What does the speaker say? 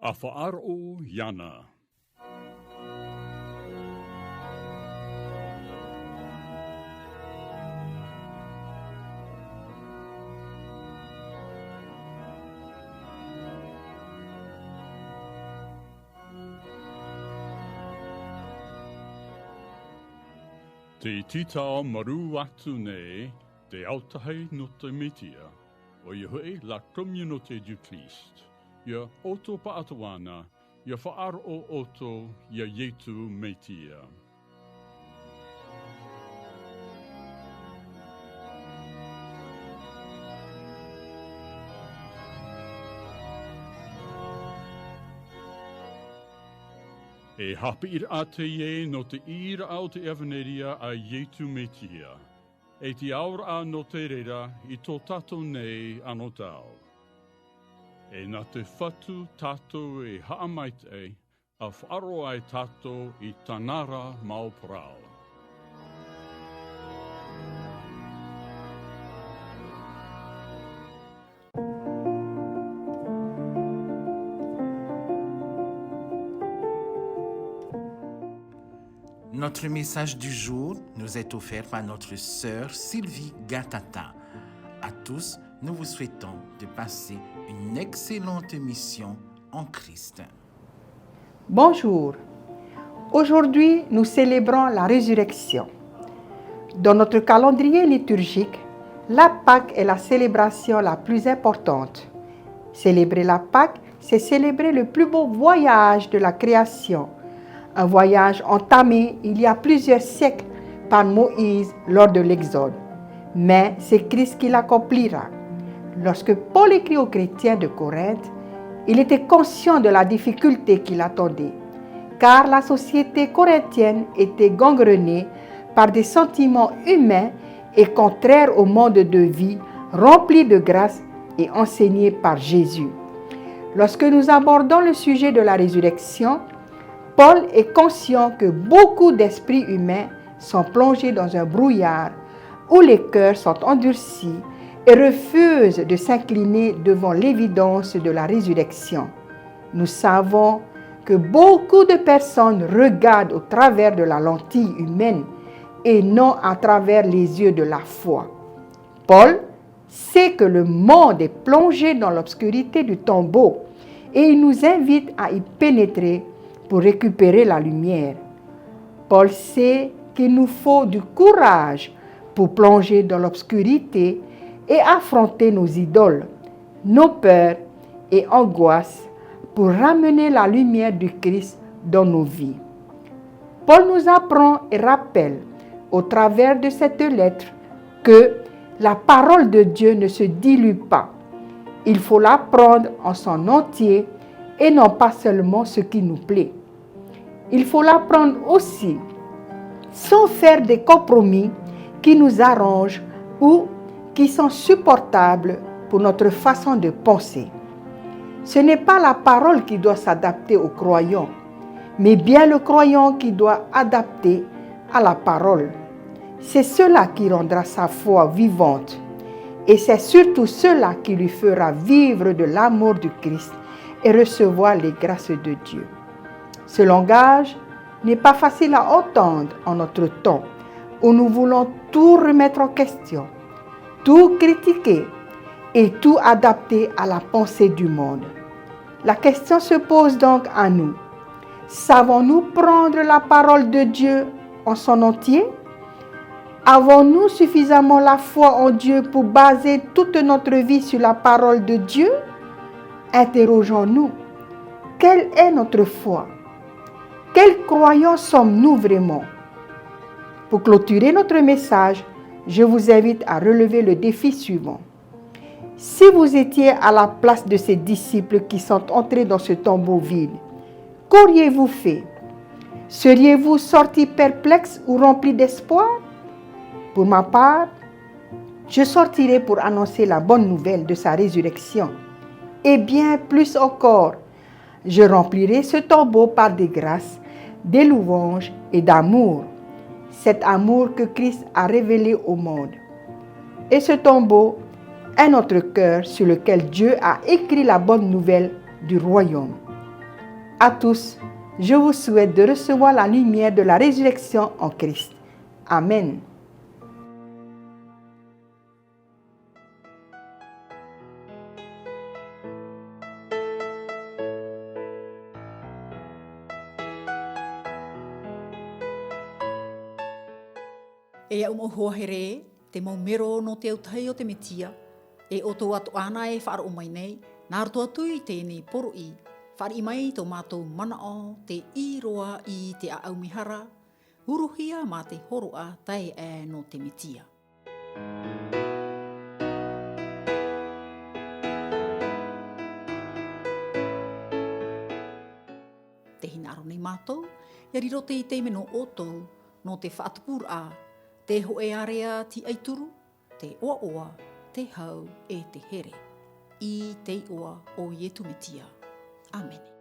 Afa'aro Yana. Te titao maru atu nei, te autahe no te metia, o ia hoi la communauté du Christ. Ia oto paatuana, ia whaar o oto, ia yetu metia. E hapir a te ie no te ira au te evaneria a yetu metia. E te aura a no te rera i tō tato nei anō tau. E nā te whatu tato e haamait e, a wharo ai tato i tanara mau prau. Notre message du jour nous est offert par notre sœur Sylvie Gatata. À tous, nous vous souhaitons de passer une excellente mission en Christ. Bonjour. Aujourd'hui, nous célébrons la résurrection. Dans notre calendrier liturgique, la Pâque est la célébration la plus importante. Célébrer la Pâque, c'est célébrer le plus beau voyage de la création. Un voyage entamé il y a plusieurs siècles par Moïse lors de l'Exode. Mais c'est Christ qui l'accomplira. Lorsque Paul écrit aux chrétiens de Corinthe, il était conscient de la difficulté qui l'attendait, car la société corinthienne était gangrenée par des sentiments humains et contraires au mode de vie rempli de grâce et enseigné par Jésus. Lorsque nous abordons le sujet de la résurrection, Paul est conscient que beaucoup d'esprits humains sont plongés dans un brouillard où les cœurs sont endurcis et refusent de s'incliner devant l'évidence de la résurrection. Nous savons que beaucoup de personnes regardent au travers de la lentille humaine et non à travers les yeux de la foi. Paul sait que le monde est plongé dans l'obscurité du tombeau et il nous invite à y pénétrer pour récupérer la lumière. Paul sait qu'il nous faut du courage pour plonger dans l'obscurité et affronter nos idoles, nos peurs et angoisses pour ramener la lumière du Christ dans nos vies. Paul nous apprend et rappelle au travers de cette lettre que la parole de Dieu ne se dilue pas. Il faut la prendre en son entier et non pas seulement ce qui nous plaît. Il faut la prendre aussi sans faire des compromis qui nous arrangent ou qui sont supportables pour notre façon de penser. Ce n'est pas la parole qui doit s'adapter au croyant, mais bien le croyant qui doit adapter à la parole. C'est cela qui rendra sa foi vivante et c'est surtout cela qui lui fera vivre de l'amour du Christ et recevoir les grâces de Dieu. Ce langage n'est pas facile à entendre en notre temps où nous voulons tout remettre en question, tout critiquer et tout adapter à la pensée du monde. La question se pose donc à nous. Savons-nous prendre la parole de Dieu en son entier? Avons-nous suffisamment la foi en Dieu pour baser toute notre vie sur la parole de Dieu? Interrogeons-nous. Quelle est notre foi? Quels croyants sommes-nous vraiment? Pour clôturer notre message, je vous invite à relever le défi suivant. Si vous étiez à la place de ces disciples qui sont entrés dans ce tombeau vide, qu'auriez-vous fait? Seriez-vous sortis perplexes ou remplis d'espoir? Pour ma part, je sortirai pour annoncer la bonne nouvelle de sa résurrection. Et bien plus encore, je remplirai ce tombeau par des grâces, des louanges et d'amour. Cet amour que Christ a révélé au monde. Et ce tombeau est notre cœur sur lequel Dieu a écrit la bonne nouvelle du royaume. à tous, je vous souhaite de recevoir la lumière de la résurrection en Christ. Amen. E au mohua here, te maumero no te autahi o te metia, e o tō atu ana e whaaro mai nei, nā roto atu i tēnei poro i, whaari mai tō mātou mana o te iroa i te aumihara, uruhia mā te horoa tai e no te metia. Te hinaro nei mātou, ia riro te i teime no otou, no te whaatupura, te hoe area ti aituru, te oa, te hau e te here. I te oa o Ietu Metia. Amen.